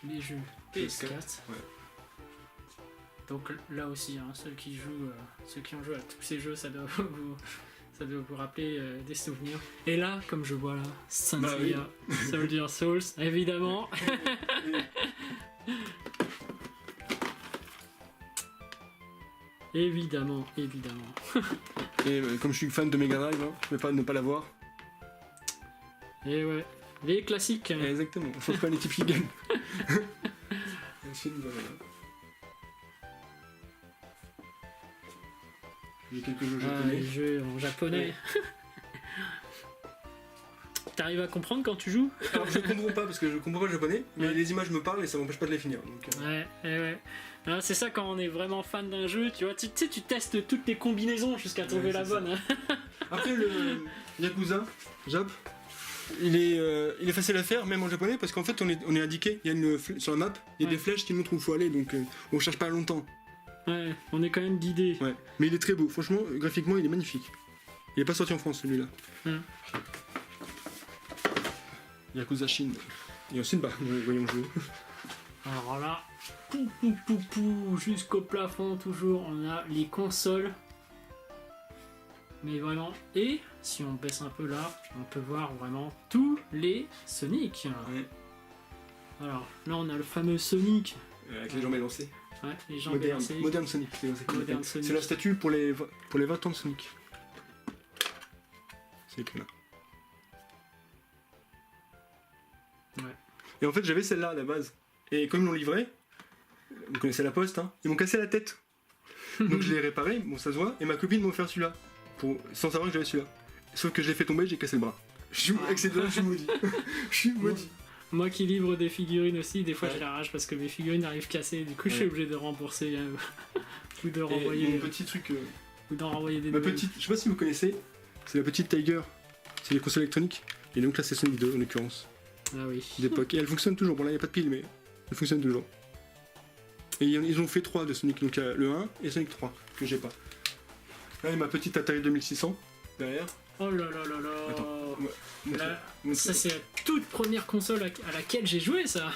les jeux PS4. Ouais. Donc là aussi, hein, ceux qui ont joué à tous ces jeux, ça doit vous rappeler des souvenirs. Et là, comme je vois là, Saint Seiya, Soldier Souls, évidemment. Évidemment. Et comme je suis fan de Mega Drive, hein, je ne peux pas ne pas l'avoir. Et ouais, les classiques. Exactement, on change pas les types qui gagnent. J'ai quelques jeux japonais. Les jeux en japonais. T'arrives à comprendre quand tu joues? Alors je comprends pas parce que je comprends pas le japonais, mais les images me parlent et ça m'empêche pas de les finir. Donc, Ouais. Alors, c'est ça quand on est vraiment fan d'un jeu, tu vois, tu testes toutes les combinaisons jusqu'à trouver la bonne. Hein. Après le Yakuza, Jap, il est facile à faire même en japonais parce qu'en fait on est indiqué, il y a sur la map, il y a des flèches qui montrent où il faut aller donc on cherche pas longtemps. Ouais, on est quand même guidé. Ouais, mais il est très beau, franchement graphiquement il est magnifique. Il est pas sorti en France celui-là. Yakuza Shin. Et ensuite bah voyons jouer. Alors là, jusqu'au plafond toujours, on a les consoles. Mais vraiment, et si on baisse un peu là, on peut voir vraiment tous les Sonic. Ouais. Alors là on a le fameux Sonic. Avec les jambes élancées. Ouais, les jambes élancées. Modern Sonic. Modern Sonic. C'est la statue pour les 20 ans de Sonic. C'est écrit là. Ouais. Et en fait j'avais celle-là à la base. Et comme ils l'ont livré, vous connaissez la poste, hein, ils m'ont cassé la tête. Donc je l'ai réparé, bon ça se voit, et ma copine m'a offert celui-là. Sans savoir que j'avais celui-là. Sauf que je l'ai fait tomber, j'ai cassé le bras. Avec ces deux-là, je suis maudit. Je suis maudit. Moi qui livre des figurines aussi, des fois j'ai la rage parce que mes figurines arrivent cassées, du coup je suis obligé de rembourser ou de renvoyer. Mon petit truc. Ou d'en renvoyer des ma petite, je sais pas si vous connaissez, c'est la petite Tiger. C'est les consoles électroniques. Et donc là c'est Sonic 2 en l'occurrence. Ah oui. D'époque. Et elle fonctionne toujours. Bon là il n'y a pas de pile mais elle fonctionne toujours. Et ils ont fait 3 de Sonic, donc le 1 et Sonic 3 que j'ai pas. Là il y a ma petite Atari 2600 derrière. Oh là là là là. Attends. Ça c'est la toute première console à laquelle j'ai joué ça.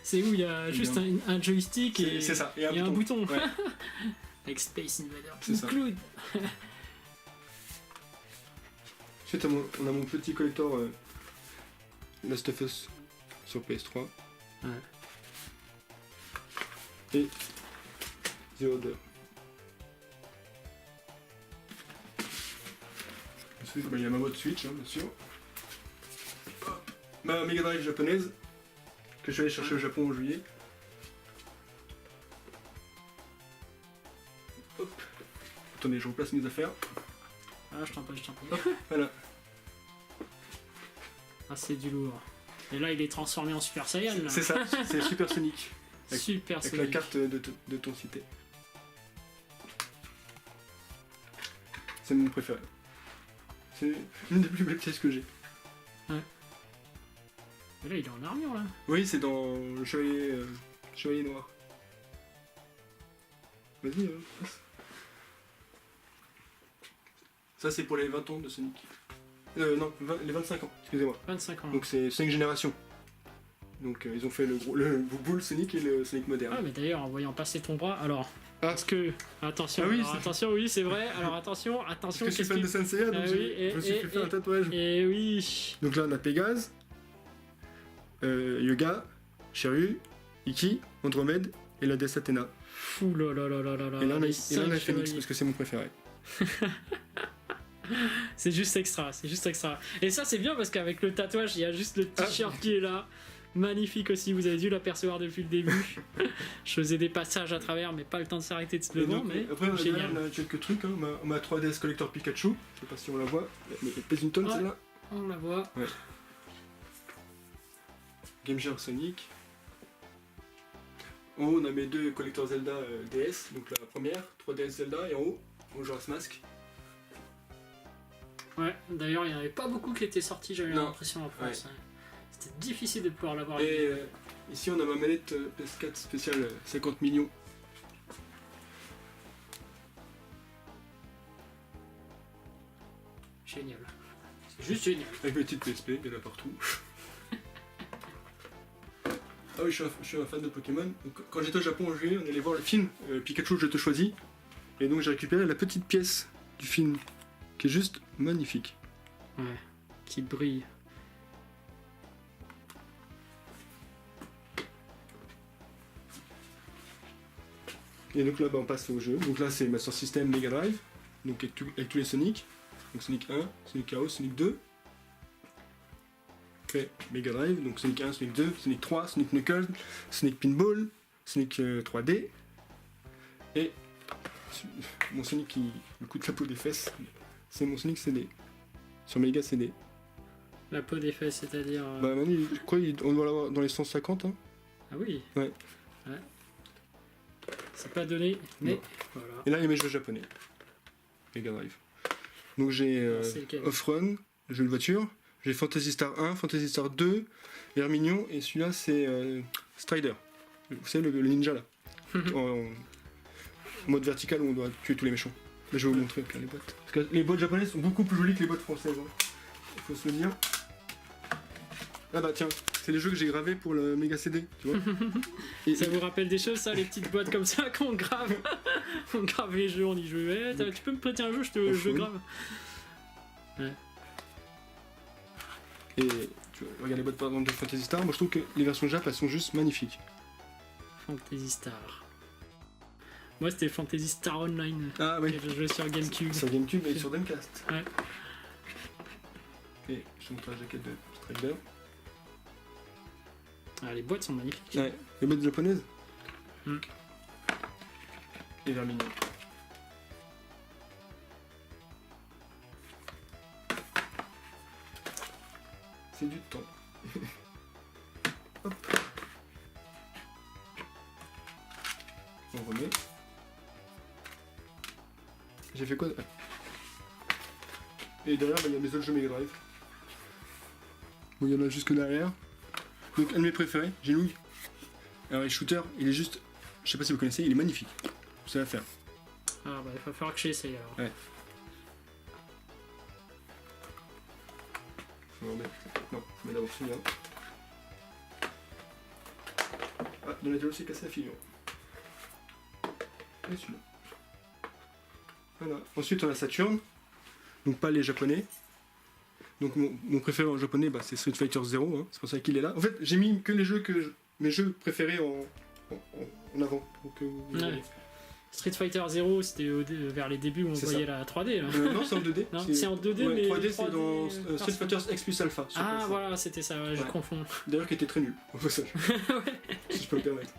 C'est où il y a juste un joystick et, c'est ça, et un bouton. Ouais. Avec Space Invader C'est ça. include. Ensuite on a mon petit collector Last of Us sur PS3. Ouais. Et The Order. Ensuite, il y a ma mode Switch, hein, bien sûr. Hop. Ma Mega Drive japonaise, que je suis allé chercher au Japon en juillet. Hop. Attendez, je replace mes affaires. Ah, je t'en prie. Voilà. Ah, c'est du lourd. Et là, il est transformé en Super Saiyan. Là. C'est ça, c'est Super Sonic. Super Avec Sonic. la carte de ton cité. C'est mon préféré. C'est une des plus belles pièces que j'ai. Ouais. Et là, il est en armure, là. Oui, c'est dans le Chevalier Noir. Vas-y, passe. Ça, c'est pour les 20 ans de Sonic. Non, les 25 ans, excusez-moi. 25 ans. Donc, c'est 5 générations. Donc, ils ont fait le Bull Sonic et le Sonic moderne. Ah, mais d'ailleurs, en voyant passer ton bras, alors. Ah. Parce que. Attention, Ah oui, alors, attention, oui, c'est vrai. Alors, attention. Parce que je suis fan de Saint Seiya, donc Ah je oui, me suis fait faire un tatouage. Et oui. Donc là, on a Pégase, Yoga, Shiryu, Iki, Andromède et la déesse Athéna. Fou là là là là là là. Et là, on a les Phoenix chevaliers. parce que c'est mon préféré. C'est juste extra, c'est juste extra. Et ça, c'est bien parce qu'avec le tatouage, il y a juste le t-shirt qui est là. Magnifique aussi, vous avez dû l'apercevoir depuis le début. Je faisais des passages à travers, mais pas le temps de s'arrêter de se devant. Mais après, on génial. a quelques trucs. Hein. Ma 3DS Collector Pikachu, je sais pas si on la voit, mais elle pèse une tonne Ouais. celle-là. On la voit. Ouais. Game Gear Sonic. En haut, on a mes deux collecteurs Zelda DS, donc la première, 3DS Zelda, et en haut, Majora's Mask. Ouais, d'ailleurs, il n'y en avait pas beaucoup qui étaient sortis, j'avais Non. l'impression en France. C'était difficile de pouvoir l'avoir. Et ici, on a ma manette PS4 spéciale 50 millions. Génial. C'est juste génial. Avec mes petites PSP, il y en a partout. Ah oui, je suis un fan de Pokémon. Donc, quand j'étais au Japon en juillet, on allait voir le film Pikachu, je te choisis. Et donc j'ai récupéré la petite pièce du film, qui est juste magnifique. Ouais, qui brille. Et donc là, bah, on passe au jeu. Donc là, c'est Master System Mega Drive, donc avec tous les Sonic. Donc Sonic 1, Sonic Chaos, Sonic 2. Après Mega Drive, donc Sonic 1, Sonic 2, Sonic 3, Sonic Knuckles, Sonic Pinball, Sonic 3D. Et mon Sonic qui me coûte la peau des fesses, c'est mon Sonic CD. Sur Mega CD. La peau des fesses, c'est-à-dire. Bah Manu, je crois qu'on doit l'avoir dans les 150. Hein. Ah oui. Ouais. C'est pas donné, mais non. voilà. Et là, il y a mes jeux japonais. Mega Drive. Donc j'ai Off-Run, le jeu de voiture. J'ai Fantasy Star 1, Fantasy Star 2, Air Mignon, et celui-là c'est Strider. Vous savez, le ninja là. en mode vertical où on doit tuer tous les méchants. Là, je vais vous montrer plein les boîtes. Parce que les boîtes japonaises sont beaucoup plus jolies que les boîtes françaises. Hein. Il faut se le dire. Ah bah tiens, c'est les jeux que j'ai gravés pour le Mega CD, tu vois. Et, ça vous rappelle des choses, ça, les petites boîtes comme ça qu'on grave. On grave les jeux, on y joue. Tu peux me prêter un jeu, je grave. Ouais. Et tu vois, regarde les boîtes par exemple de Fantasy Star, moi je trouve que les versions Jap elles sont juste magnifiques. Fantasy Star. Moi c'était Fantasy Star Online. Ah oui. Que je jouais sur GameCube. Sur GameCube et sur Dreamcast. Ouais. Et je te montre la jaquette de Strider. Ah, les boîtes sont magnifiques. Ouais, les boîtes japonaises. Mm. Et vers mignon. C'est du temps. Hop. On remet. J'ai fait quoi? Et derrière, bah, il y a mes autres jeux Mega Drive. Bon, il y en a jusque derrière. Donc, un de mes préférés, Genouille. Alors, les shooters, il est juste. Je sais pas si vous connaissez, il est magnifique. Vous savez faire. Ah, bah, il va falloir que j'essaye alors. Ouais. On va remettre. Non, je mets d'abord celui-là. Ah, Donatello s'est cassé la figure. Et celui-là. Voilà. Ensuite, on a Saturn. Donc, pas les japonais. Donc, mon préféré en japonais, bah, c'est Street Fighter 0. Hein. C'est pour ça qu'il est là. En fait, j'ai mis que les jeux mes jeux préférés en avant. Pour que vous voyez. Street Fighter 0, c'était vers les débuts où on voyait la 3D. Là. Non, c'est en 2D. Non, c'est en 2D, ouais, mais 3D, c'est dans Street Fighter X plus Alpha. Ah, voilà, c'était ça, ouais, je confonds. D'ailleurs, qui était très nul, au passage. Ouais. Si je peux me permettre.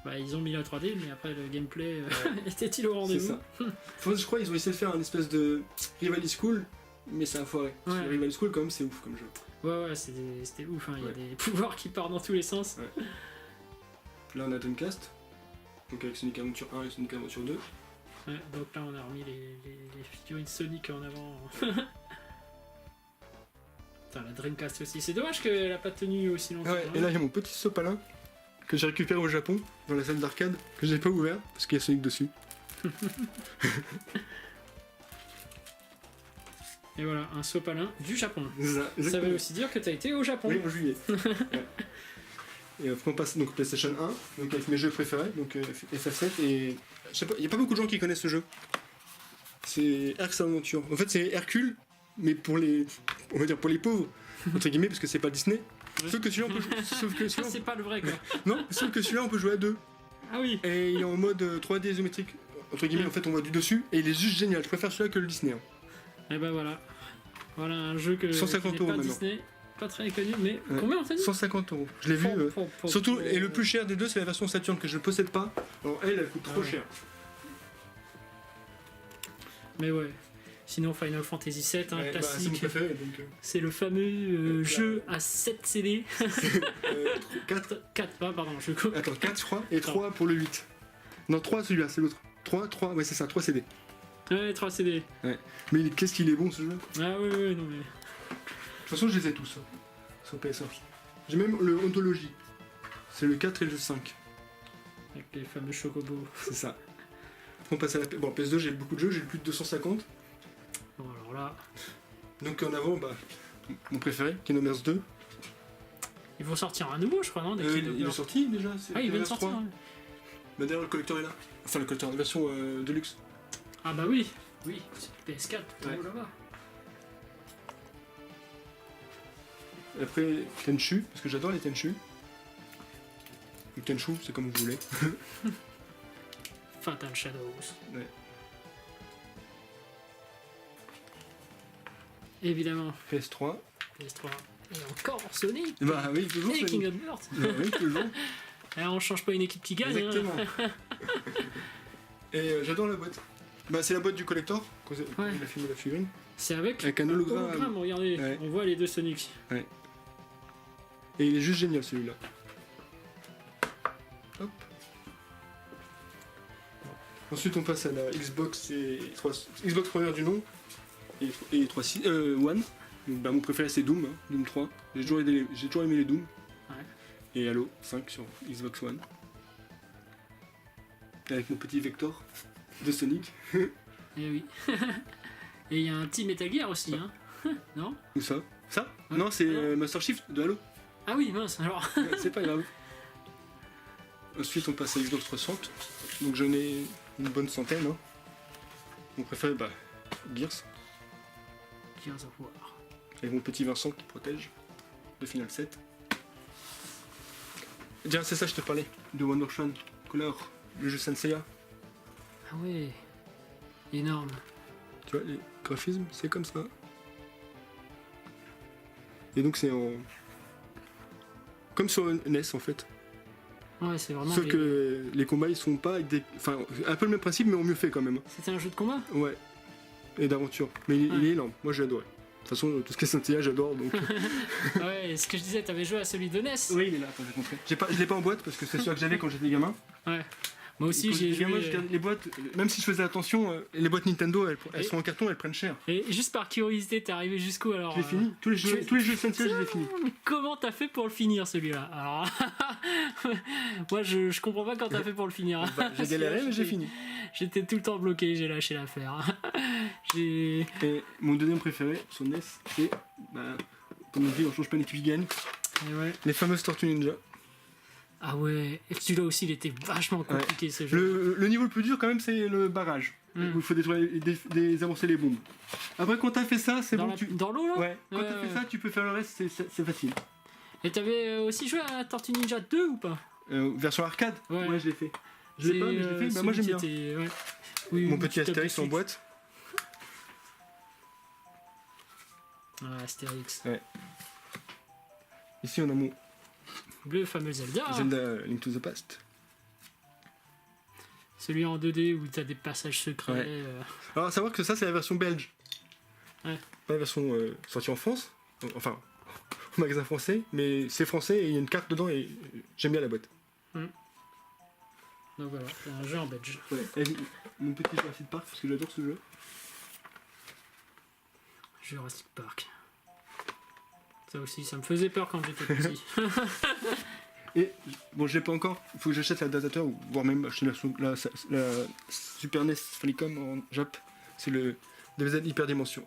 Bah, ils ont mis la 3D, mais après, le gameplay était-il au rendez-vous? C'est ça. Je crois qu'ils ont essayé de faire une espèce de Rival School, mais c'est un foiré. Ouais. Rival School, quand même, c'est ouf comme jeu. Ouais, c'était ouf, hein. Il y a des pouvoirs qui partent dans tous les sens. Ouais. Là, on a Dreamcast. Donc avec Sonic Adventure 1 et Sonic Adventure 2. Ouais, donc là on a remis les figurines Sonic en avant. Putain, la Dreamcast aussi. C'est dommage qu'elle a pas tenu aussi longtemps. Ouais, et là il y a mon petit sopalin que j'ai récupéré au Japon, dans la salle d'arcade, que j'ai pas ouvert parce qu'il y a Sonic dessus. Et voilà, un sopalin du Japon. Ça veut aussi dire que t'as été au Japon. Oui, en juillet. Ouais. Et après on passe donc PlayStation 1, donc avec mes jeux préférés, donc FF7 et je sais pas, il y a pas beaucoup de gens qui connaissent ce jeu. C'est Hercule Adventure. En fait, c'est Hercule, mais pour les, on va dire pour les pauvres entre guillemets, parce que c'est pas Disney. Ouais. Sauf que celui-là, c'est pas le vrai quoi. Non, sauf que celui-là, on peut jouer à deux. Ah oui. Et il est en mode 3D isométrique entre guillemets. En fait, on voit du dessus et il est juste génial. Je préfère celui-là que le Disney. Hein. Et ben voilà, voilà un jeu que 150 € pas maintenant. Disney. Pas très connu, mais combien on t'a dit? 150 €. Je l'ai vu. Surtout, et le plus cher des deux, c'est la version Saturn que je ne possède pas. Alors elle coûte trop cher. Mais ouais. Sinon, Final Fantasy VII, hein, classique. Bah, c'est mon préféré, donc. C'est le fameux jeu à 7 CD. 4. 4, pardon. Attends, 4 je crois, et 3 pour le 8. Non, 3 celui-là, c'est l'autre. 3, ouais, c'est ça, 3 CD. Ouais, 3 CD. Ouais. Mais qu'est-ce qu'il est bon ce jeu. Ah oui, non mais. De toute façon, je les ai tous sur PS1. J'ai même le Ontologie. C'est le 4 et le 5. Avec les fameux chocobos. C'est ça. Après, on passe à la bon, PS2, j'ai beaucoup de jeux, j'ai plus de 250. Bon, alors là. Donc en avant, bah, mon préféré, Kingdom Hearts 2. Ils vont sortir un nouveau, je crois, non, des Il Kid est sorti déjà. Ah, il vient de Reverse sortir. 3. Ouais. Bah, d'ailleurs, le collector est là. Enfin, le collector, la version Deluxe. Ah bah oui, oui, c'est PS4 tout en Ouais. haut là-bas. Après, Tenchu, parce que j'adore les Tenchu. Ou Tenchu, c'est comme vous voulez. Fatal Shadows. Ouais. Évidemment, PS3. PS3. Et encore Sonic Bah oui, toujours et Sonic. King of Birds. Bah oui, toujours. Alors on change pas une équipe qui gagne. hein. Exactement. Et j'adore la boîte. Bah, c'est la boîte du collector, quand Ouais. il a filmé la figurine. C'est avec Avec un hologramme. regardez, Ouais. on voit les deux Sonic. Et il est juste génial celui-là. Hop. Ensuite, on passe à la Xbox Xbox première du nom et 3.6 One. Donc, bah, mon préféré c'est Doom, hein, Doom 3. J'ai toujours aimé les Doom. Ouais. Et Halo 5 sur Xbox One. Avec mon petit Vector de Sonic. Et oui. Et il y a un petit Metal Gear aussi, hein. Non? Ou ça. Ça Ouais. Non, c'est Ah. Master Chief de Halo. Ah oui, mince, alors. Ouais, c'est pas grave. Ensuite, on passe à Xbox 360. Donc j'en ai une bonne centaine. Hein. Mon préféré, bah, Gears. Gears of War. Avec mon petit Vincent qui protège de Final 7. Tiens, c'est ça, je te parlais. De Wondershine Color, le jeu Senseiya. Ah ouais. Énorme. Tu vois, les graphismes, c'est comme ça. Et donc, c'est en. Comme sur NES en fait. Ouais, c'est vraiment. Sauf que les combats ils sont pas avec des. Enfin, un peu le même principe, mais en mieux fait quand même. C'était un jeu de combat? Ouais. Et d'aventure. Mais il Ouais. est énorme. Moi j'ai adoré. De toute façon, tout ce qui est Senseiya, j'adore donc. Ouais, ce que je disais, t'avais joué à celui de NES? Oui, il est là, quand j'ai compris. Je l'ai pas en boîte parce que c'est celui que j'avais quand j'étais gamin. Ouais. Moi aussi, Quand j'ai j'étais gamin, joué. je gardais les boîtes, même si je faisais attention, les boîtes Nintendo, elles Et- sont en carton, elles prennent cher. Et juste par curiosité, t'es arrivé jusqu'où alors? Je l'ai fini. Tous les jeux Senseiya, je les ai finis. Mais comment t'as fait pour le finir celui-là? Alors. Moi, je comprends pas quand t'as fait pour le finir. Bah, j'ai galéré, mais j'ai fini. J'étais tout le temps bloqué, j'ai lâché l'affaire. J'ai. Et mon deuxième préféré sur NES, c'est, bah, comme on dit, on change pas d'équipe qui gagne. Et ouais. Les fameuses Tortues Ninja. Ah ouais, et celui-là aussi, il était vachement compliqué ce jeu. Le niveau le plus dur, quand même, c'est le barrage. Mm. Où il faut désamorcer les bombes. Après, quand t'as fait ça, c'est bon. Dans l'eau là? Ouais, quand Ouais, t'as ouais. fait ça, tu peux faire le reste, c'est facile. Et t'avais aussi joué à Tortue Ninja 2 ou pas? Version arcade, Ouais. je l'ai fait. Je l'ai pas, mais je l'ai fait. Bah, moi, j'aime bien. Ouais. Oui, Mon oui, petit tu tapes Astérix en dessus. boîte. Ah, Astérix. Ici, on a mon Le fameux Zelda. Zelda Link to the Past. Celui en 2D où t'as des passages secrets. Ouais. Alors, à savoir que ça, c'est la version belge. Ouais. Pas la version sortie en France. Enfin, au magasin français. Mais c'est français et il y a une carte dedans et j'aime bien la boîte. Donc voilà, c'est un jeu en belge. Ouais. Avec mon petit Jurassic Park parce que j'adore ce jeu. Jurassic Park. Ça aussi, ça me faisait peur quand j'étais petit. Et bon, je l'ai pas encore. Il faut que j'achète l'adaptateur ou voire même acheter la Super NES Famicom en Jap. C'est le DBZ Hyperdimension.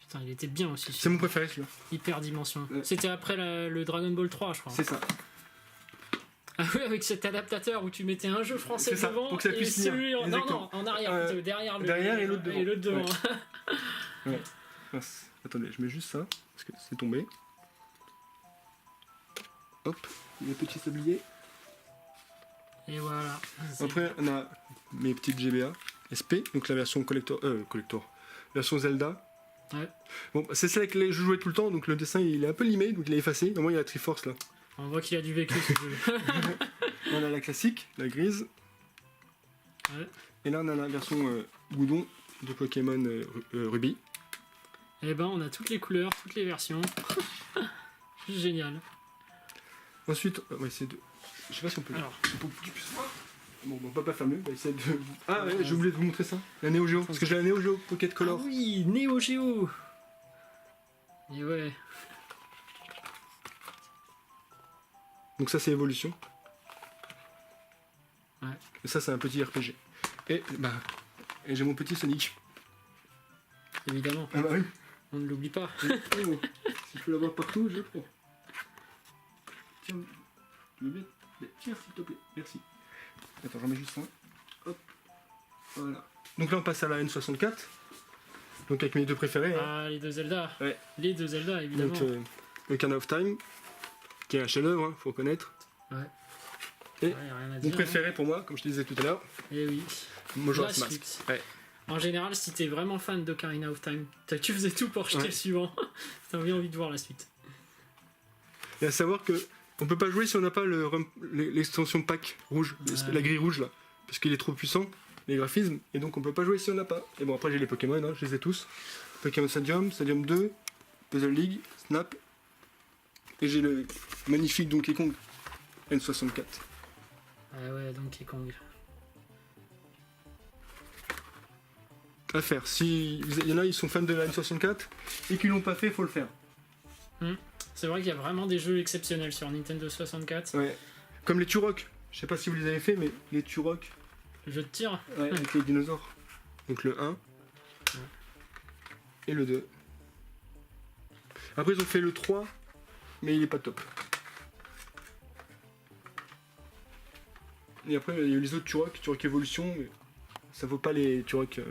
Putain, il était bien aussi. C'est mon préféré celui-là. Hyperdimension. Ouais. C'était après le Dragon Ball 3, je crois. C'est ça. Ah oui, avec cet adaptateur où tu mettais un jeu français C'est ça, devant pour que ça et puisse tenir. celui en... Non, Exactement. non, en arrière, Euh, plutôt, derrière, derrière et l'autre devant. Et l'autre devant. Ouais. Mince. Attendez, je mets juste ça parce que c'est tombé. Hop, les petits sabliers. Et voilà. Après, on a mes petites GBA SP, donc la version collector, version Zelda. Ouais. Bon, c'est celle que je jouais tout le temps, donc le dessin il est un peu limé, donc il est effacé. Au moins il y a la Triforce là. On voit qu'il a du vécu ce jeu. On a la classique, la grise. Ouais. Et là on a la version Goudon de Pokémon Ruby. Et ben, on a toutes les couleurs, toutes les versions. Juste génial. Ensuite, on va essayer de. Je sais pas si on peut. Alors. Pour que tu puisses voir. Bon, mon papa fameux va essayer de. Ah ouais, j'ai oublié de vous montrer ça. La Neo Geo. Parce que j'ai la Neo Geo Pocket Color. Ah oui, Neo Geo. Et ouais. Donc ça c'est Evolution. Ouais. Et ça c'est un petit RPG. Et bah. Et j'ai mon petit Sonic. Évidemment, Ah bah oui. on ne l'oublie pas. Oh, si je peux l'avoir partout, je le prends. tiens, tu veux bien? Tiens, s'il te plaît, merci. Attends, j'en mets juste un. Hop, voilà. Donc là, on passe à la N64. Donc avec mes deux préférés. Hein. Ah, les deux Zelda. Ouais. Les deux Zelda, évidemment. Donc, Ocarina of Time, qui est un chef-d'œuvre, hein, faut reconnaître. Ouais. Et Ouais, y a rien à mon dire, préféré pour moi, comme je te disais tout à l'heure, Eh oui. Majora's La Mask. suite. Ouais. En général, si t'es vraiment fan d'Ocarina of Time, tu faisais tout pour jeter Ouais. le suivant. T'as bien envie de voir la suite. Et à savoir que on peut pas jouer si on n'a pas l'extension pack rouge, Ouais. la grille rouge là, parce qu'il est trop puissant, les graphismes, et donc on peut pas jouer si on n'a pas. Et bon, après j'ai les Pokémon, hein, je les ai tous. Pokémon Stadium, Stadium 2, Puzzle League, Snap, et j'ai le magnifique Donkey Kong N64. Ah ouais, Donkey Kong. À faire. Si il y en a, ils sont fans de la N64 et qui l'ont pas fait, faut le faire. C'est vrai qu'il y a vraiment des jeux exceptionnels sur Nintendo 64. Ouais. Comme les Turok. Je sais pas si vous les avez fait, mais les Turok. Le jeu de tir. Ouais, avec les dinosaures. Donc le 1 et le 2. Après ils ont fait le 3, mais il est pas top. Et après il y a eu les autres Turok Evolution, mais ça vaut pas les Turok.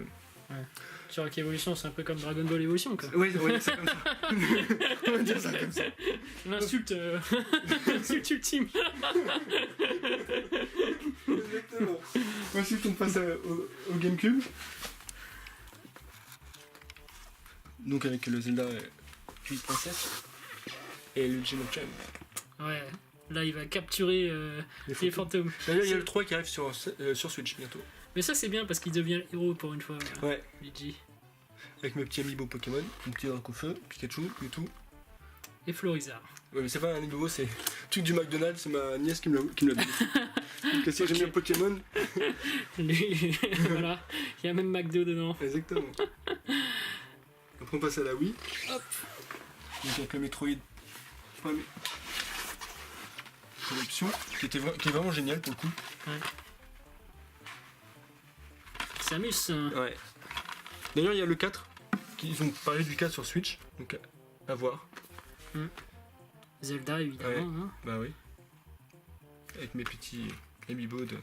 Turok Evolution, c'est un peu comme Dragon Ball Evolution, quoi. Ouais, c'est comme ça. On va dire ça comme ça. L'insulte, l'insulte ultime. Exactement. Ensuite on passe au Gamecube. Donc avec le Zelda puis Princesse et le Gem of Gem. Ouais. Là, il va capturer les fantômes. D'ailleurs, il y a le 3 qui arrive sur Switch bientôt. Mais ça, c'est bien parce qu'il devient le héros pour une fois. Ouais. Luigi. Avec mes petits amiibo Pokémon, mon petit Dracofeu, Pikachu, Mewtwo. Et Florizard. Ouais, mais c'est pas un amiibo, c'est truc du McDonald's, c'est ma nièce qui me l'a donné. Donc si j'aime bien Pokémon. Voilà. Il y a même McDo dedans. Exactement. Après on passe à la Wii. Hop. Donc avec le Metroid. Corruption, qui est vraiment génial pour le coup. Samus. Ouais. D'ailleurs, il y a le 4. Ils ont parlé du 4 sur Switch. Donc, à voir. Zelda, évidemment. Ouais. Hein. Bah oui. Avec mes petits amiibo de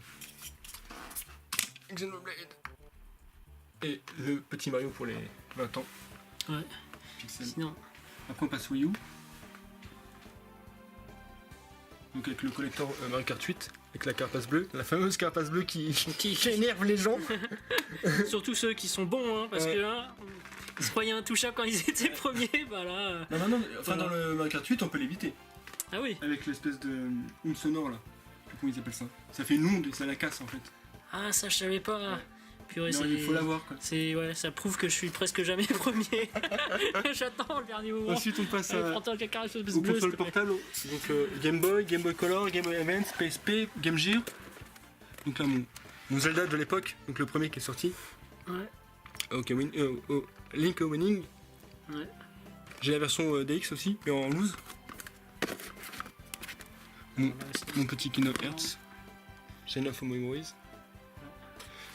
Xenoblade. Et le petit Mario pour les 20 ans. Ouais. Pixel. Sinon, Après, on passe Wii U. Donc, avec le collector Mario Kart 8. Avec la carapace bleue. La fameuse carapace bleue qui énerve les gens. surtout ceux qui sont bons, hein, parce Ouais. que hein, ils se croyaient intouchables quand ils étaient premiers. Bah là. Non, enfin, dans le Mario Kart 8, on peut l'éviter. Ah oui. Avec l'espèce de onde sonore là. Je sais pas comment ils appellent ça. Ça fait une onde et ça la casse en fait. Ah, ça, je savais pas. Ouais. Purée, Non, c'est. il faut l'avoir quoi. Ouais, ça prouve que je suis presque jamais premier. J'attends le dernier moment. Ensuite on passe Allez, prends-toi quelque chose de au bleu, s'il console te plaît. portable. Donc Game Boy, Game Boy Color, Game Boy Advance, PSP, Game Gear. Donc là mon Zelda de l'époque, donc le premier qui est sorti. Ouais. Link Awakening. Ouais. J'ai la version DX aussi, mais en loose. Mon petit Kingdom Hearts. Chain of Memories.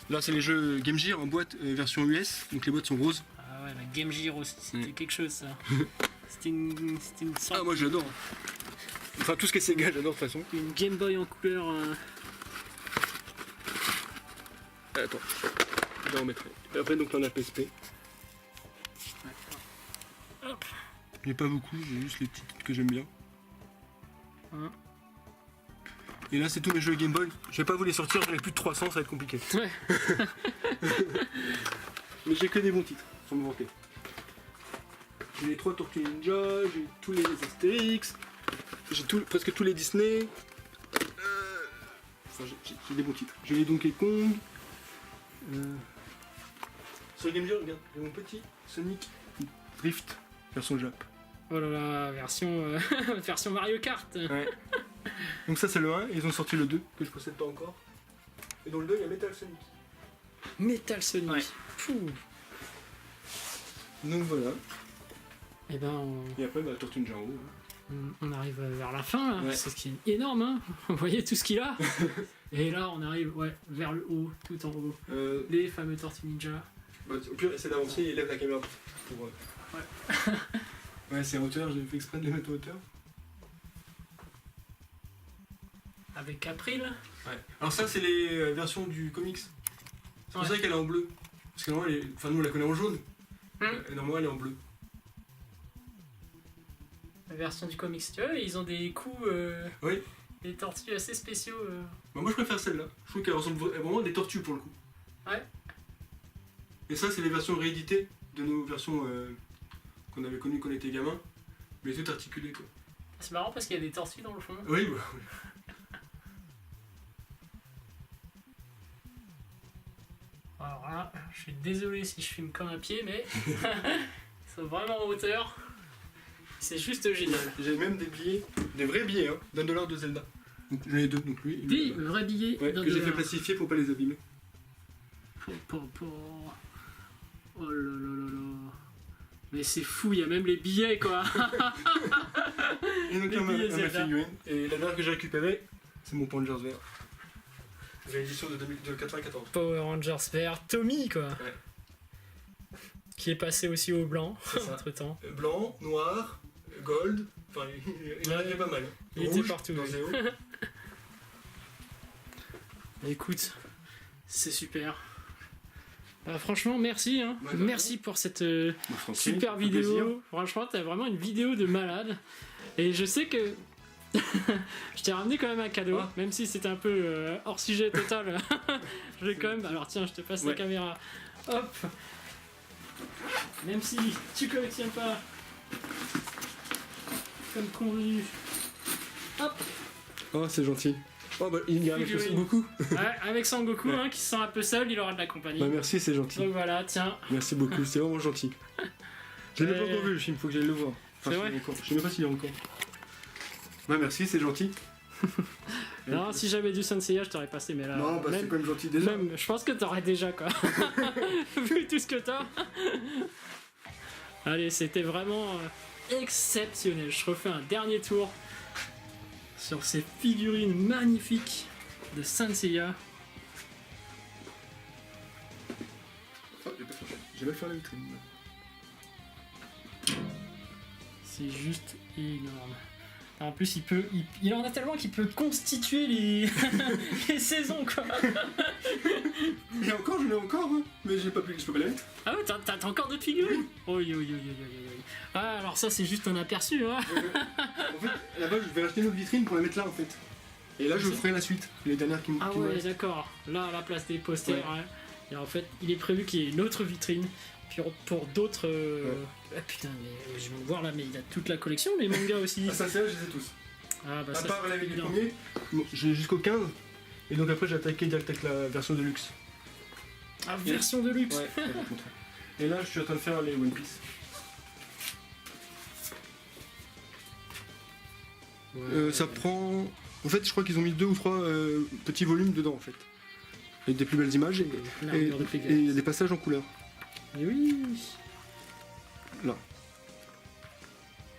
Là c'est les jeux Game Gear en boîte version US, donc les boîtes sont roses. Ah ouais, la Game Gear aussi, c'était quelque chose ça. C'était une Ah moi j'adore. Enfin tout ce qui est Sega j'adore de toute façon. une Game Boy en couleur. Attends, je vais en mettre. Et après donc là on a PSP. Hop. Il n'y a pas beaucoup, j'ai juste les petits titres que j'aime bien. Hein. Et là c'est tous mes jeux Game Boy. Je vais pas vous les sortir, j'en ai plus de 300, ça va être compliqué. Ouais. Mais j'ai que des bons titres, sans me vanter. J'ai les 3 Tortues Ninja, j'ai tous les Astérix, j'ai presque tous les Disney. Enfin, j'ai des bons titres. J'ai les Donkey Kong. Sur Game Gear, regarde, j'ai mon petit Sonic Drift, version Jap. Oh là là, version Mario Kart. Ouais. Donc ça c'est le 1, et ils ont sorti le 2, que je possède pas encore. Et dans le 2, il y a Metal Sonic. Metal Sonic. Ouais. Fou. Donc voilà. Et ben Et après, bah, Tortue Ninja en haut. on arrive vers la fin là. Ouais. C'est ce qui est énorme, hein. Vous voyez tout ce qu'il a. Et là on arrive vers le haut, tout en haut. Les fameux Tortues Ninja. Bah, au pire, essaie d'avancer et lève la caméra pour. Ouais. Ouais, c'est en hauteur, j'ai fait exprès de les mettre en hauteur. Avec April. Ouais. Alors ça, c'est les versions du comics. C'est pour Ouais. ça qu'elle est en bleu. Parce que normalement, enfin, nous, on la connaît en jaune. Et normalement, elle est en bleu. La version du comics, tu vois, ils ont des coups, Oui. des tortues assez spéciaux. Bah, moi, je préfère celle-là. Je trouve qu'elle ressemble vraiment à des tortues pour le coup. Ouais. Et ça, c'est les versions rééditées de nos versions qu'on avait connues quand on était gamin. Mais tout articulé, quoi. C'est marrant parce qu'il y a des tortues dans le fond. Oui, bah, oui. Alors là, je suis désolé si je filme comme un pied, mais ils sont vraiment en hauteur. C'est juste génial. J'ai même des billets, des vrais billets, hein, $1 de Zelda. Donc j'en ai deux, donc lui. Des vrais billets Ouais, d'un que j'ai fait dollar. plastifier pour pas les abîmer. Oh là là là là. Mais c'est fou, il y a même les billets quoi. Et donc Les là, ma billets Zelda. figurine. Et la dernière que j'ai récupérée, c'est mon Power Rangers vert. Réédition de 94. Power Rangers vert, Tommy quoi. Ouais. Qui est passé aussi au blanc C'est ça. entre temps. Blanc, noir, gold. Enfin, il en avait pas mal. Il était Rouge, partout, dans oui. Zéo. Écoute, c'est super. Bah, franchement, merci. Hein. Ouais, Merci pour cette Moi, je t'en prie, super ça fait plaisir. vidéo. Franchement, t'as vraiment une vidéo de malade. Et je sais que je t'ai ramené quand même un cadeau, Ah. même si c'était un peu hors sujet total. Je vais quand même. Alors tiens, je te passe la Ouais. caméra. Hop. Même si tu collectionnes pas comme convenu. Hop. Oh, c'est gentil. Oh, bah, il y a Figurine. merci beaucoup. Ouais, avec Sangoku, Ouais. hein, qui se sent un peu seul, il aura de la compagnie. Bah, merci, c'est gentil. Donc voilà, tiens. Merci beaucoup, c'est vraiment gentil. Je l'ai même pas Ouais. encore vu le film, faut que j'aille le voir. C'est vrai Je sais même pas s'il est encore. Ouais, merci, c'est gentil. Non, si j'avais du Senseiya, je t'aurais passé, mais là. Non, bah c'est même, quand même gentil déjà. même, je pense que t'aurais déjà quoi. Vu tout ce que t'as. Allez, c'était vraiment exceptionnel. Je refais un dernier tour sur ces figurines magnifiques de Senseiya. Oh, j'ai mal fait la vitrine. C'est juste énorme. En plus, il en a tellement qu'il peut constituer les, les saisons quoi. Et encore, j'en ai encore, hein, mais je peux pas la mettre. Ah ouais, t'as encore d'autres figurines? Oui, oui, oui, oui, oui, oui. Ah, alors ça, c'est juste un aperçu, hein. En fait, là-bas, je vais acheter une autre vitrine pour la mettre là, en fait. Et là, je C'est- ferai la suite, les dernières qui me Ah qui me ouais, restent. d'accord. Là, à la place des posters, Ouais. ouais. Et en fait, il est prévu qu'il y ait une autre vitrine pour d'autres... Ah putain, mais je vais voir là, mais il a toute la collection, les mangas aussi. Ah, ça, c'est là, je les ai tous. Ah bah À ça, part c'est les bien. premiers, bon, j'ai jusqu'au 15. Et donc après, j'ai attaqué direct avec la version de luxe. Ah, version de luxe. Ouais, je vais te montrer. Et là, je suis en train de faire les One Piece. Ouais. Ça prend. En fait, je crois qu'ils ont mis 2 ou 3 petits volumes dedans, en fait. Avec des plus belles images. L'armure de Et Pegasus. il y a des passages en couleur. Mais oui. Là.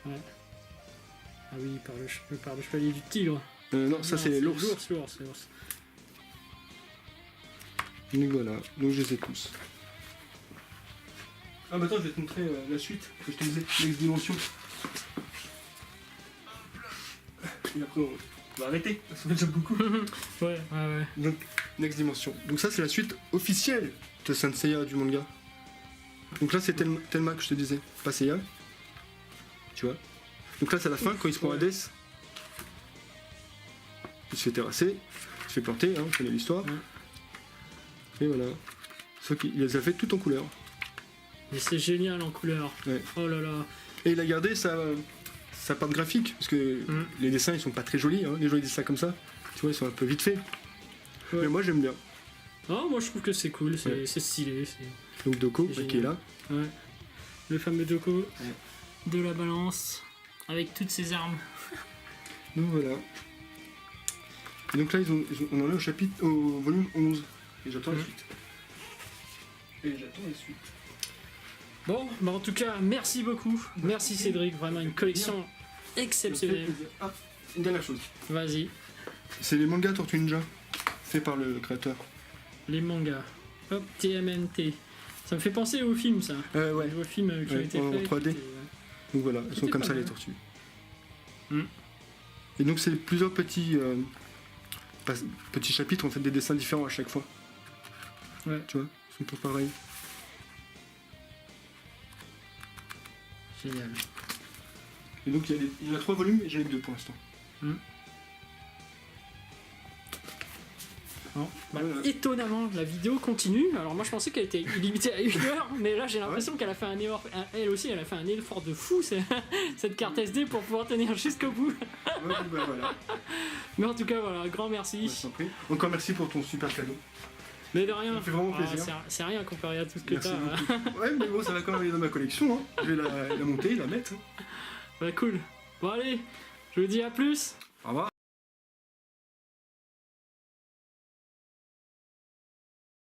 Ouais. Ah oui, par le chevalier du tigre. Non, ça, c'est l'ours. L'ours, c'est l'ours. Donc voilà, donc je les ai tous. Ah bah attends, je vais te montrer la suite que je te disais, Next Dimension. Et après on va arrêter, ça fait déjà beaucoup. Ouais, ouais. Donc Next Dimension. Donc ça c'est la suite officielle de Saint Seiya du manga. Donc là c'est Telma que je te disais, pas Seiya. Tu vois. Donc là c'est la fin quand il se prend Hades. Il se fait terrasser, il se fait planter, hein, on connaît l'histoire. Ouais. Et voilà. Sauf qu'il les a fait tout en couleur. Mais c'est génial en couleur. Ouais. Oh là là. Et il a gardé sa part graphique, parce que Mm. les dessins ils sont pas très jolis, hein, les jolis dessins comme ça. Tu vois, ils sont un peu vite faits. Ouais. Mais moi j'aime bien. Oh, moi je trouve que c'est cool, c'est Ouais. c'est stylé. Donc Doko, C'est qui est là. Ouais. Le fameux Doko de la balance avec toutes ses armes. Donc voilà. Et donc là on en est au chapitre, au volume 11. Et j'attends la Mm. suite. Et j'attends la suite. Bon, bah en tout cas, merci beaucoup. Merci Cédric, vraiment une collection Ça me fait exceptionnelle. plaisir. Ah, une dernière chose. Vas-y, C'est les mangas Tortue Ninja, faits par le créateur. les mangas. Hop, TMNT. Ça me fait penser au film, ça. Ouais. Au film qui a Ouais, été en fait. 3D. qui était, Donc voilà, elles sont C'était comme pas ça mal. les tortues. Mm. Et donc c'est plusieurs petits petit chapitre, on fait des dessins différents à chaque fois. Ouais. Tu vois, ils sont pas pareils. Génial. Et donc il y a 3 volumes et j'en ai que 2 pour l'instant. Bon, bah, Voilà. étonnamment, la vidéo continue. Alors moi je pensais qu'elle était limitée à 1 heure, mais là j'ai l'impression qu'elle a fait un effort, elle aussi elle a fait un effort de fou cette carte SD pour pouvoir tenir jusqu'au bout. Ouais, bah, voilà. Mais en tout cas voilà, grand merci. Je t'en prie. Encore merci pour ton super cadeau. Mais de rien. Ça me fait vraiment plaisir. C'est rien comparé à tout ce que Merci t'as. beaucoup. Ouais, mais bon, ça va quand même aller dans ma collection. Hein. Je vais la monter, la mettre. Hein. Bah cool. Bon allez, je vous dis à plus. Au revoir.